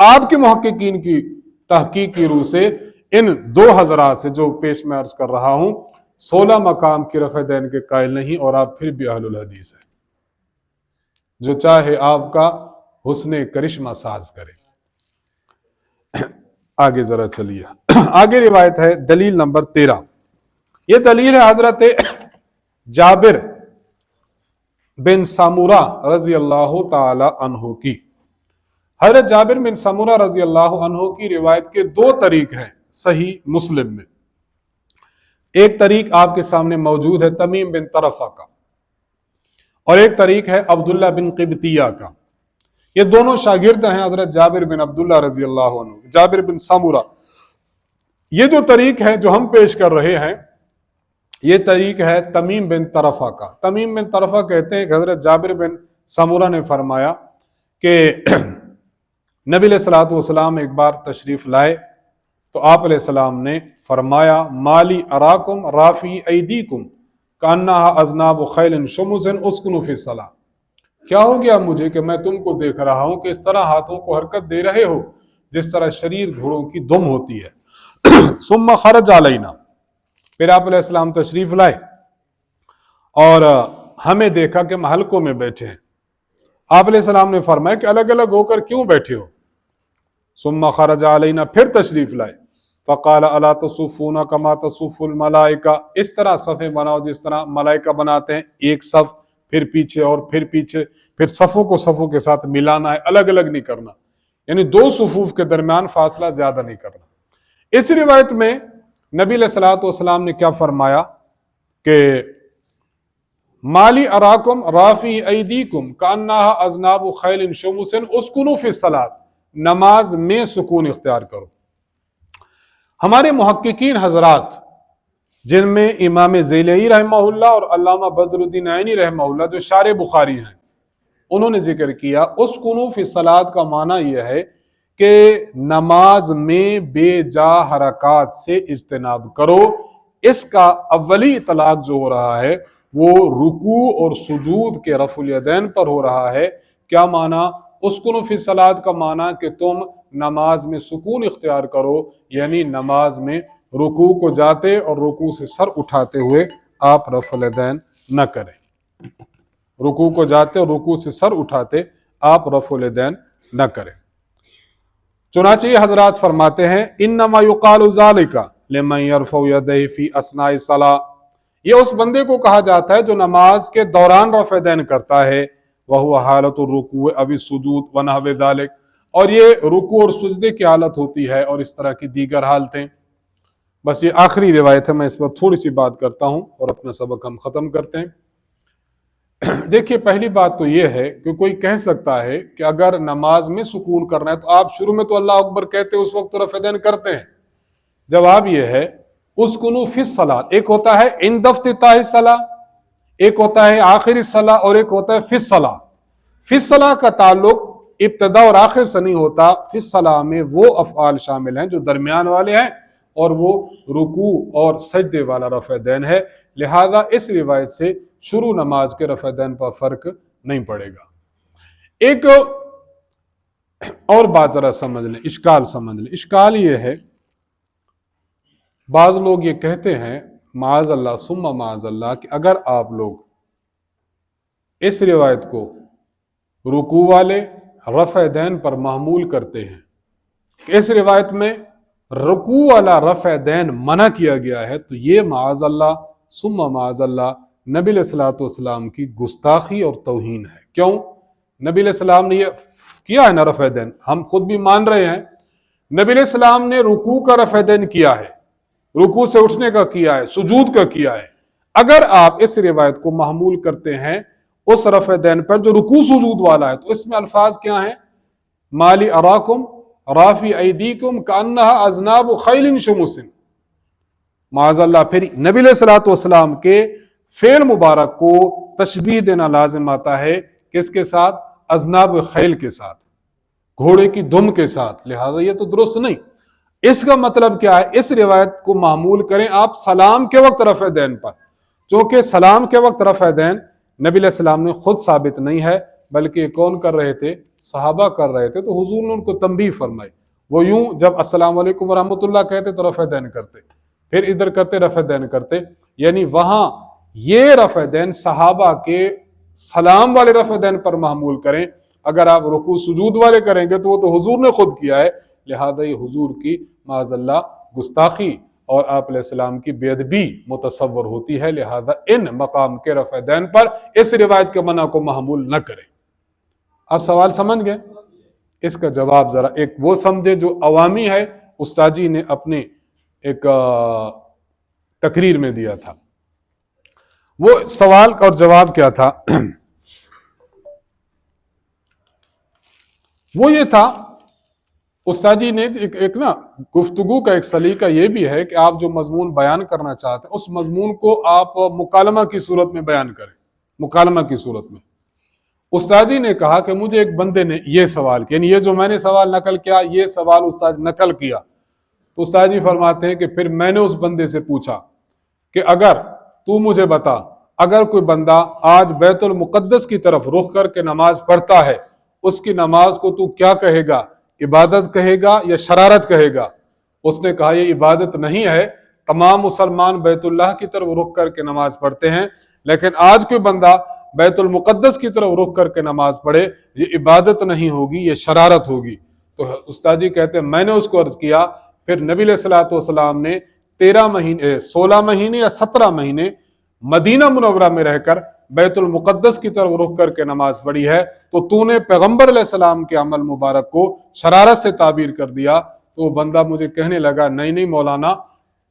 آپ کے محققین کی تحقیق کی روح سے ان 2 حضرات سے جو پیش میں عرض کر رہا ہوں 16 مقام کی رفع دین کے قائل نہیں، اور آپ پھر بھی اہل الحدیث ہیں۔ جو چاہے آپ کا حسن کرشمہ ساز کرے۔ آگے ذرا چلیے، آگے روایت ہے دلیل نمبر 13۔ یہ دلیل ہے حضرت جابر بن سمورہ رضی اللہ تعالی عنہ کی۔ حضرت جابر بن سمورہ رضی اللہ عنہ کی روایت کے 2 طریق ہیں صحیح مسلم میں۔ ایک طریق آپ کے سامنے موجود ہے تمیم بن طرفہ کا، اور ایک طریق ہے عبداللہ بن قبطیہ کا۔ یہ دونوں شاگرد ہیں حضرت جابر بن عبداللہ رضی اللہ عنہ، جابر بن سمورہ۔ یہ جو طریق ہے جو ہم پیش کر رہے ہیں، یہ طریق ہے تمیم بن طرفہ کا۔ تمیم بن طرفہ کہتے ہیں کہ حضرت جابر بن سمورہ نے فرمایا کہ نبی علیہ الصلوۃ والسلام ایک بار تشریف لائے تو آپ علیہ السلام نے فرمایا مالی اراکم رافی ایدیکم کانہا اذناب خیل شمس اسکنوا فی الصلاۃ۔ کیا ہو گیا مجھے کہ میں تم کو دیکھ رہا ہوں کہ اس طرح ہاتھوں کو حرکت دے رہے ہو جس طرح شریر گھوڑوں کی دم ہوتی ہے۔ ثم خرج علینا، پھر آپ علیہ السلام تشریف لائے اور ہمیں دیکھا کہ ہم حلقوں میں بیٹھے ہیں۔ آپ علیہ السلام نے فرمایا کہ الگ الگ ہو کر کیوں بیٹھے ہو؟ ثم خرج علینا، پھر تشریف لائے۔ فقال الا تصفون کما تصف الملائکہ، اس طرح صفیں بناؤ جس طرح ملائکہ بناتے ہیں، ایک صف پھر پیچھے اور پھر پیچھے، پھر صفوں کو صفوں کے ساتھ ملانا ہے، الگ الگ نہیں کرنا، یعنی 2 صفوف کے درمیان فاصلہ زیادہ نہیں کرنا۔ اس روایت میں نبی علیہ الصلوۃ والسلام نے کیا فرمایا کہ مالی اراکم رافی ایدیکم کانہا اذناب خیل شمس اسکنوا فی الصلاۃ، نماز میں سکون اختیار کرو۔ ہمارے محققین حضرات جن میں امام زیلعی رحمہ اللہ اور علامہ بدر الدین عینی رحمہ اللہ جو شارح بخاری ہیں، انہوں نے ذکر کیا اسکنوا فی الصلاۃ کا معنی یہ ہے کہ نماز میں بے جا حرکات سے اجتناب کرو۔ اس کا اولی اطلاق جو ہو رہا ہے وہ رکوع اور سجود کے رفع الیدین پر ہو رہا ہے۔ کیا معنی؟ اسکنوا فی الصلاۃ کا معنی کہ تم نماز میں سکون اختیار کرو، یعنی نماز میں رکوع کو جاتے اور رکوع سے سر اٹھاتے ہوئے آپ رفع الیدین نہ کریں۔ رکوع کو جاتے اور رکوع سے سر اٹھاتے آپ رفع الیدین نہ کریں۔ چنانچہ یہ حضرات فرماتے ہیں انما یقال ذالک لمن یرفع یدیہ فی اثناء الصلاۃ، یہ اس بندے کو کہا جاتا ہے جو نماز کے دوران رفع دین کرتا ہے، وہو حالت الرکوع او السجود ونحو ذلک، اور یہ رکوع اور سجدے کی حالت ہوتی ہے اور اس طرح کی دیگر حالتیں۔ بس یہ آخری روایت ہے، میں اس پر تھوڑی سی بات کرتا ہوں اور اپنا سبق ہم ختم کرتے ہیں۔ دیکھیے پہلی بات تو یہ ہے کہ کوئی کہہ سکتا ہے کہ اگر نماز میں سکون کرنا ہے تو آپ شروع میں تو اللہ اکبر کہتے ہیں، اس وقت تو رفع دین کرتے ہیں۔ جواب یہ ہے اسکنوا فی الصلاۃ، ایک ہوتا ہے عند افتتاح الصلاۃ، ایک ہوتا ہے آخر الصلاۃ، اور ایک ہوتا ہے فی الصلاۃ۔ فی الصلاۃ کا تعلق ابتدا اور آخر سے نہیں ہوتا، فی الصلاۃ میں وہ افعال شامل ہیں جو درمیان والے ہیں اور وہ رکوع اور سجدے والا رفع دین ہے۔ لہذا اس روایت سے شروع نماز کے رفع دین پر فرق نہیں پڑے گا۔ ایک اور بات ذرا سمجھ لیں، اشکال سمجھ لیں۔ اشکال یہ ہے، بعض لوگ یہ کہتے ہیں معاذ اللہ ثم معاذ اللہ کہ اگر آپ لوگ اس روایت کو رکوع والے رفع دین پر محمول کرتے ہیں کہ اس روایت میں رکوع والا رفع دین منع کیا گیا ہے، تو یہ معاذ اللہ ثم معاذ اللہ نبی علیہ الصلوۃ والسلام کی گستاخی اور توہین ہے۔ کیوں؟ نبی علیہ السلام نے یہ کیا ہے نا رفع دین، ہم خود بھی مان رہے ہیں، نبی علیہ السلام نے رکوع کا رفع دین کیا ہے، رکوع سے اٹھنے کا کیا ہے، سجود کا کیا ہے۔ اگر آپ اس روایت کو محمول کرتے ہیں اس رفع دین پر جو رکوع سجود والا ہے، تو اس میں الفاظ کیا ہیں؟ مالی اراکم رافی ایدیکم کانہا اذناب خیل شمس، معاذ اللہ۔ پھر نبی علیہ الصلوۃ والسلام کے فعل مبارک کو تشبیہ دینا لازم آتا ہے کس کے ساتھ؟ اذناب خیل کے ساتھ، گھوڑے کی دم کے ساتھ، لہذا یہ تو درست نہیں۔ اس کا مطلب کیا ہے؟ اس روایت کو معمول کریں آپ سلام کے وقت رفع دین پر، چونکہ سلام کے وقت رفع دین نبی علیہ السلام نے خود ثابت نہیں ہے، بلکہ کون کر رہے تھے؟ صحابہ کر رہے تھے، تو حضور نے ان کو تنبیہ فرمائی۔ وہ یوں جب السلام علیکم ورحمۃ اللہ کہتے تو رفع دین کرتے، پھر ادھر کرتے رفع دین کرتے، یعنی وہاں یہ رفع دین صحابہ کے سلام والے رفع دین پر محمول کریں۔ اگر آپ رکوع سجود والے کریں گے تو وہ تو حضور نے خود کیا ہے، لہذا یہ حضور کی معاذ اللہ گستاخی اور آپ علیہ السلام کی بے ادبی متصور ہوتی ہے، لہذا ان مقام کے رفع دین پر اس روایت کے منع کو محمول نہ کریں۔ آپ سوال سمجھ گئے؟ اس کا جواب ذرا ایک وہ سمجھے جو عوامی ہے، استاد جی نے اپنے ایک تقریر میں دیا تھا۔ وہ سوال اور جواب کیا تھا؟ وہ یہ تھا، استاد جی نے ایک نا گفتگو کا ایک سلیقہ یہ بھی ہے کہ آپ جو مضمون بیان کرنا چاہتے ہیں اس مضمون کو آپ مکالمہ کی صورت میں بیان کریں، مکالمہ کی صورت میں۔ استاد جی نے کہا کہ مجھے ایک بندے نے یہ سوال کیا، یعنی یہ جو میں نے سوال نقل کیا، یہ سوال استاد نقل کیا، تو استاد جی فرماتے ہیں کہ پھر میں نے اس بندے سے پوچھا کہ اگر تو مجھے بتا، اگر کوئی بندہ آج بیت المقدس کی طرف رخ کر کے نماز پڑھتا ہے، اس کی نماز کو تو کیا کہے گا؟ عبادت کہے گا یا شرارت کہے گا؟ اس نے کہا یہ عبادت نہیں ہے، تمام مسلمان بیت اللہ کی طرف رخ کر کے نماز پڑھتے ہیں، لیکن آج کوئی بندہ بیت المقدس کی طرف رخ کر کے نماز پڑھے، یہ عبادت نہیں ہوگی، یہ شرارت ہوگی۔ تو استاد جی کہتے ہیں میں نے اس کو عرض کیا، پھر نبی علیہ الصلوۃ والسلام نے 16 مہینے یا 17 مہینے مدینہ منورہ میں رہ کر بیت المقدس کی طرف رخ کر کے نماز پڑھی ہے، تو نے پیغمبر علیہ السلام کے عمل مبارک کو شرارت سے تعبیر کر دیا۔ تو وہ بندہ مجھے کہنے لگا نہیں مولانا،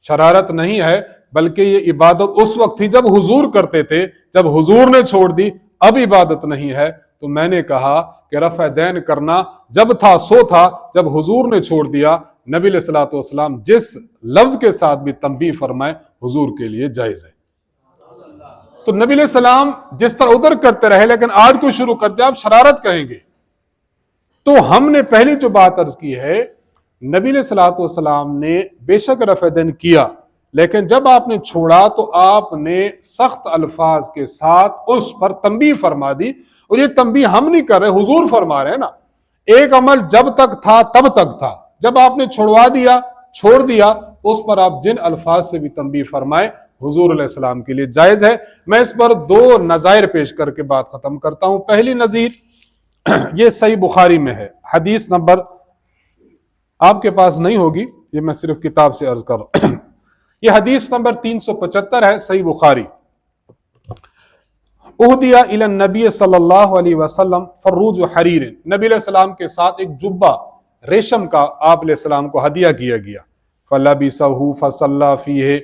شرارت نہیں ہے، بلکہ یہ عبادت اس وقت تھی جب حضور کرتے تھے، جب حضور نے چھوڑ دی اب عبادت نہیں ہے۔ تو میں نے کہا کہ رفع دین کرنا جب تھا سو تھا، جب حضور نے چھوڑ دیا۔ نبی علیہ الصلوۃ والسلام جس لفظ کے ساتھ بھی تنبیہ فرمائے حضور کے لیے جائز ہے۔ تو نبی علیہ السلام جس طرح ادھر کرتے رہے، لیکن آج کو شروع کرتے آپ شرارت کہیں گے۔ تو ہم نے پہلی جو بات عرض کی ہے، نبی علیہ الصلوۃ والسلام نے بے شک رفع دین کیا، لیکن جب آپ نے چھوڑا تو آپ نے سخت الفاظ کے ساتھ اس پر تنبیہ فرما دی، اور یہ تنبیہ ہم نہیں کر رہے، حضور فرما رہے ہیں نا۔ ایک عمل جب تک تھا تب تک تھا، جب آپ نے چھوڑوا دیا، چھوڑ دیا، تو اس پر آپ جن الفاظ سے بھی تنبیہ فرمائے حضور علیہ السلام کے لیے جائز ہے۔ میں اس پر 2 نظائر پیش کر کے بات ختم کرتا ہوں۔ پہلی نظیر یہ صحیح بخاری میں ہے، حدیث نمبر آپ کے پاس نہیں ہوگی، یہ میں صرف کتاب سے عرض کر رہا ہوں۔ یہ حدیث نمبر 375 ہے، صحیح بخاری۔ اہدیہ الی النبی صلی اللہ علیہ وسلم فروج حریر، نبی علیہ السلام کے ساتھ ایک جبہ ریشم کا آپ علیہ السلام کو ہدیہ کیا گیا۔ فلبسہ فصلی فیہ،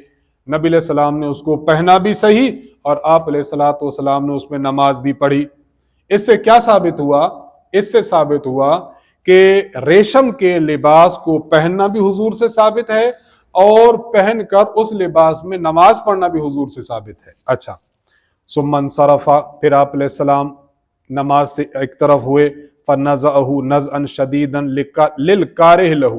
نبی علیہ السلام نے اس کو پہنا بھی صحیح، اور آپ علیہ الصلوۃ والسلام نے اس میں نماز بھی پڑھی۔ اس سے کیا ثابت ہوا؟ اس سے ثابت ہوا کہ ریشم کے لباس کو پہننا بھی حضور سے ثابت ہے، اور پہن کر اس لباس میں نماز پڑھنا بھی حضور سے ثابت ہے۔ اچھا، ثم انصرف، پھر آپ علیہ السلام نماز سے ایک طرف ہوئے، فنزعہ نزعا شدیدا للکارہ لہ،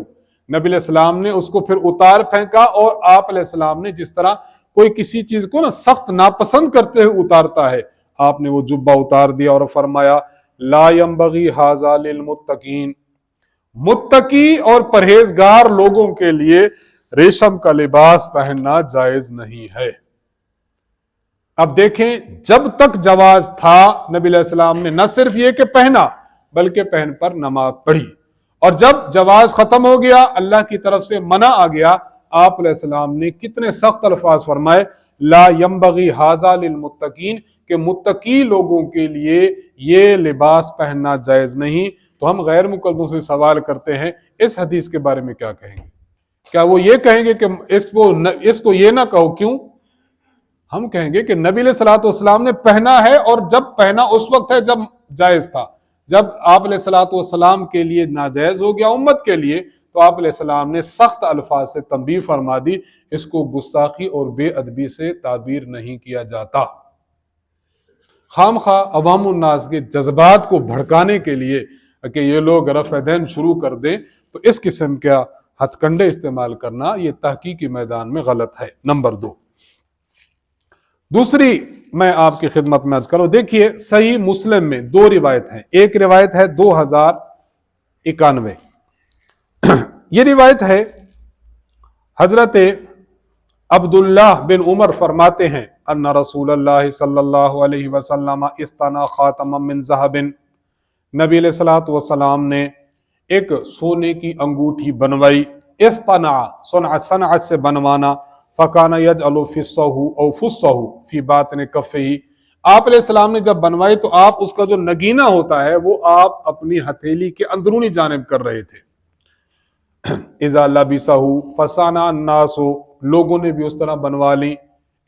نبی علیہ السلام نے اس کو پھر اتار پھینکا، اور آپ علیہ السلام نے جس طرح کوئی کسی چیز کو نا سخت ناپسند کرتے ہوئے اتارتا ہے، آپ نے وہ جبہ اتار دیا اور فرمایا لا ينبغی ھذا للمتقین، متقی اور پرہیزگار لوگوں کے لیے ریشم کا لباس پہننا جائز نہیں ہے۔ اب دیکھیں، جب تک جواز تھا نبی علیہ السلام نے نہ صرف یہ کہ پہنا بلکہ پہن پر نماز پڑھی، اور جب جواز ختم ہو گیا، اللہ کی طرف سے منع آ گیا، آپ علیہ السلام نے کتنے سخت الفاظ فرمائے، لا ينبغی ھذا للمتقین، کہ متقی لوگوں کے لیے یہ لباس پہننا جائز نہیں۔ تو ہم غیر مقلدوں سے سوال کرتے ہیں، اس حدیث کے بارے میں کیا کہیں گے؟ کیا وہ یہ کہیں گے کہ اس کو یہ نہ کہو؟ کیوں؟ ہم کہیں گے کہ نبی علیہ الصلوۃ والسلام نے پہنا ہے، اور جب پہنا اس وقت ہے جب جائز تھا۔ جب آپ علیہ الصلوۃ والسلام کے لیے ناجائز ہو گیا امت کے لیے، تو آپ علیہ السلام نے سخت الفاظ سے تنبیہ فرما دی، اس کو گستاخی اور بے ادبی سے تعبیر نہیں کیا جاتا۔ خام خواہ عوام الناس کے جذبات کو بھڑکانے کے لیے کہ یہ لوگ رفع دین شروع کر دیں، تو اس قسم کا ہتھ کنڈے استعمال کرنا یہ تحقیقی میدان میں غلط ہے۔ نمبر 2، دوسری میں آپ کی خدمت میں عرض کروں، دیکھیے صحیح مسلم میں 2 روایت ہیں۔ ایک روایت ہے 2091، یہ روایت ہے حضرت عبداللہ بن عمر فرماتے ہیں ان رسول اللہ صلی اللہ علیہ وسلم استنا خاتما من ذہب، نبی علیہ الصلوۃ والسلام نے ایک سونے کی انگوٹھی بنوائی، استنا صنعت سے بنوانا، فکان یجعل فصہ او فصہ فی باطن کفہ، آپ علیہ السلام نے جب بنوائی تو آپ اس کا جو نگینہ ہوتا ہے وہ آپ اپنی ہتھیلی کے اندرونی جانب کر رہے تھے۔ اذا لبسہ فسانا الناس، لوگوں نے بھی اس طرح بنوا لی۔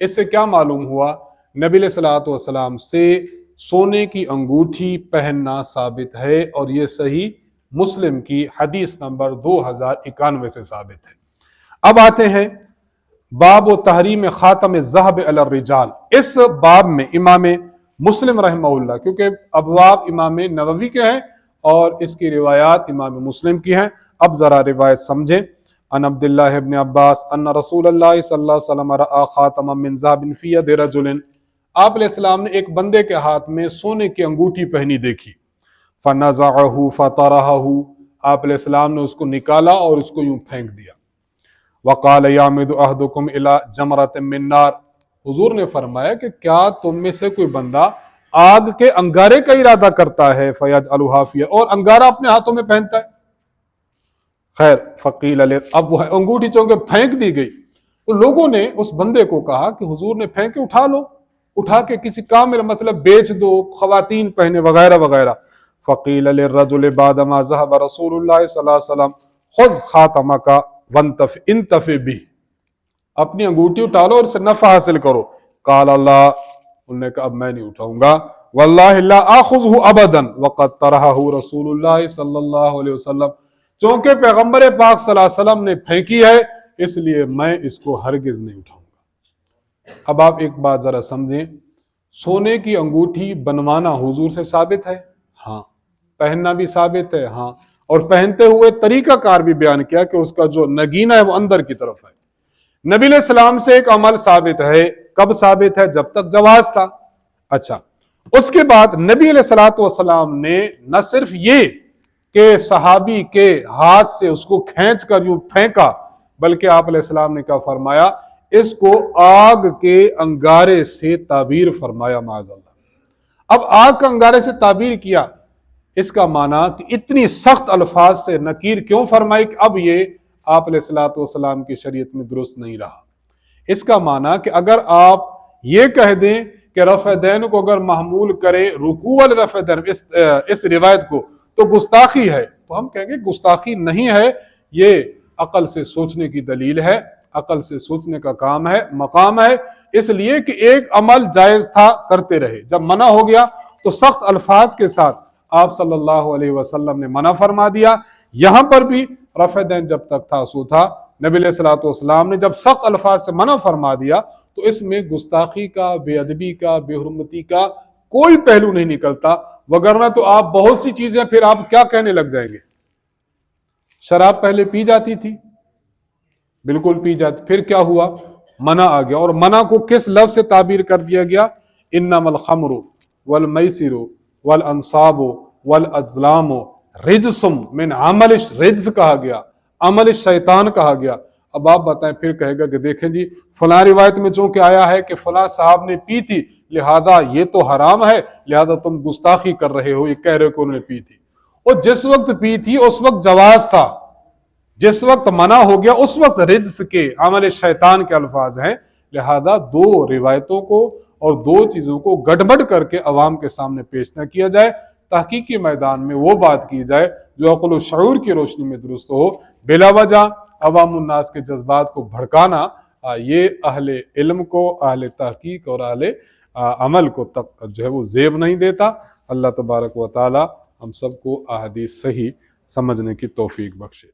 اس سے کیا معلوم ہوا؟ نبی علیہ الصلوۃ والسلام سے سونے کی انگوٹھی پہننا ثابت ہے، اور یہ صحیح مسلم کی حدیث نمبر 2091 سے ثابت ہے۔ اب آتے ہیں باب و تحریم خاتم الذہب علی الرجال۔ اس باب میں امام مسلم رحمہ اللہ، کیونکہ ابواب امام نووی کے ہیں اور اس کی روایات امام مسلم کی ہیں، اب ذرا روایت سمجھیں۔ ان عبداللہ ابن عباس ان رسول اللہ صلی اللہ علیہ وسلم رأى خاتما من ذهب في يد رجل، آپ علیہ السلام نے ایک بندے کے ہاتھ میں سونے کی انگوٹھی پہنی دیکھی، فنزعه فطرحه، آپ علیہ السلام نے اس کو نکالا اور اس کو یوں پھینک دیا۔ وقال يعمد احدكم الى جمرة من نار، حضور نے فرمایا کہ کیا تم میں سے کوئی بندہ آگ کے انگارے کا ارادہ کرتا ہے، فيجعلها في، اور انگارہ اپنے ہاتھوں میں پہنتا ہے؟ خیر، فقیل علیہ، اب وہ انگوٹھی چونکہ پھینک دی گئی تو لوگوں نے اس بندے کو کہا کہ حضور نے پھینک کے اٹھا لو، اٹھا کے کسی کام میں مطلب بیچ دو، خواتین پہنے وغیرہ وغیرہ۔ فقیل للرجل بعدما ذهب رسول اللہ صلی اللہ علیہ وسلم خذ خاتمک انتفع به، اپنی انگوٹھی اٹھا لو اور اس سے نفع حاصل کرو۔ قال اللہ، انہوں نے کہا اب میں نہیں اٹھاؤں گا، واللہ لا آخذہ ابدا وقد طرحہ رسول اللہ صلی اللہ علیہ وسلم، چونکہ پیغمبر پاک صلی اللہ علیہ وسلم نے پھینکی ہے اس لیے میں اس کو ہرگز نہیں اٹھاؤں گا۔ اب آپ ایک بات ذرا سمجھیں، سونے کی انگوٹھی بنوانا حضور سے ثابت ہے؟ ہاں۔ پہننا بھی ثابت ہے؟ ہاں۔ اور پہنتے ہوئے طریقہ کار بھی بیان کیا کہ اس کا جو نگینہ ہے وہ اندر کی طرف ہے۔ نبی علیہ السلام سے ایک عمل ثابت ہے، کب ثابت ہے؟ جب تک جواز تھا۔ اچھا، اس کے بعد نبی علیہ الصلوۃ والسلام نے نہ صرف یہ کہ صحابی کے ہاتھ سے اس کو کھینچ کر یوں پھینکا، بلکہ آپ علیہ السلام نے کیا فرمایا؟ اس کو آگ کے انگارے سے تعبیر فرمایا، معاذ اللہ۔ اب آگ کا انگارے سے تعبیر کیا، اس کا معنی کہ اتنی سخت الفاظ سے نکیر کیوں فرمائی کہ اب یہ آپ علیہ الصلوۃ والسلام کی شریعت میں درست نہیں رہا۔ اس کا معنی کہ اگر آپ یہ کہہ دیں کہ رفع دین کو اگر محمول کرے رکوع وال رفع دین اس روایت کو تو گستاخی ہے، تو ہم کہیں گے گستاخی نہیں ہے، یہ عقل سے سوچنے کی دلیل ہے، عقل سے سوچنے کا کام ہے، مقام ہے، اس لیے کہ ایک عمل جائز تھا کرتے رہے، جب منع ہو گیا تو سخت الفاظ کے ساتھ آپ صلی اللہ علیہ وسلم نے منع فرما دیا۔ یہاں پر بھی رفع دین جب تک تھا سو تھا، نبی علیہ الصلوۃ والسلام نے جب سخت الفاظ سے منع فرما دیا تو اس میں گستاخی کا، بے ادبی کا، بے حرمتی کا کوئی پہلو نہیں نکلتا، وگرنہ تو آپ بہت سی چیزیں پھر آپ کیا کہنے لگ جائیں گے؟ شراب پہلے پی جاتی تھی، بالکل پی جاتی، پھر کیا ہوا؟ منع آ گیا. اور منع کو کس لفظ سے تعبیر کر دیا گیا؟ انما الخمر والمیسر والانصاب والازلام رجس من عمل رجس کہا گیا، عمل شیطان کہا گیا. اب آپ بتائیں، پھر کہے گا کہ دیکھیں جی فلاں روایت میں چونکہ آیا ہے کہ فلاں صاحب نے پی تھی لہذا یہ تو حرام ہے، لہذا تم گستاخی کر رہے ہو، یہ کہہ رہے ہو کہ انہوں نے پی تھی. اور جس وقت پی تھی اس وقت جواز تھا، جس وقت منع ہو گیا اس وقت رجس کے، عمل شیطان کے الفاظ ہیں. لہذا دو روایتوں کو اور دو چیزوں کو گڑبڑ کر کے عوام کے سامنے پیش نہ کیا جائے. تحقیقی میدان میں وہ بات کی جائے جو عقل و شعور کی روشنی میں درست ہو. بلا وجہ عوام الناس کے جذبات کو بھڑکانا یہ اہل علم کو، اہل تحقیق اور اہل عمل کو جو ہے وہ زیب نہیں دیتا. اللہ تبارک و تعالی ہم سب کو احادیث صحیح سمجھنے کی توفیق بخشے.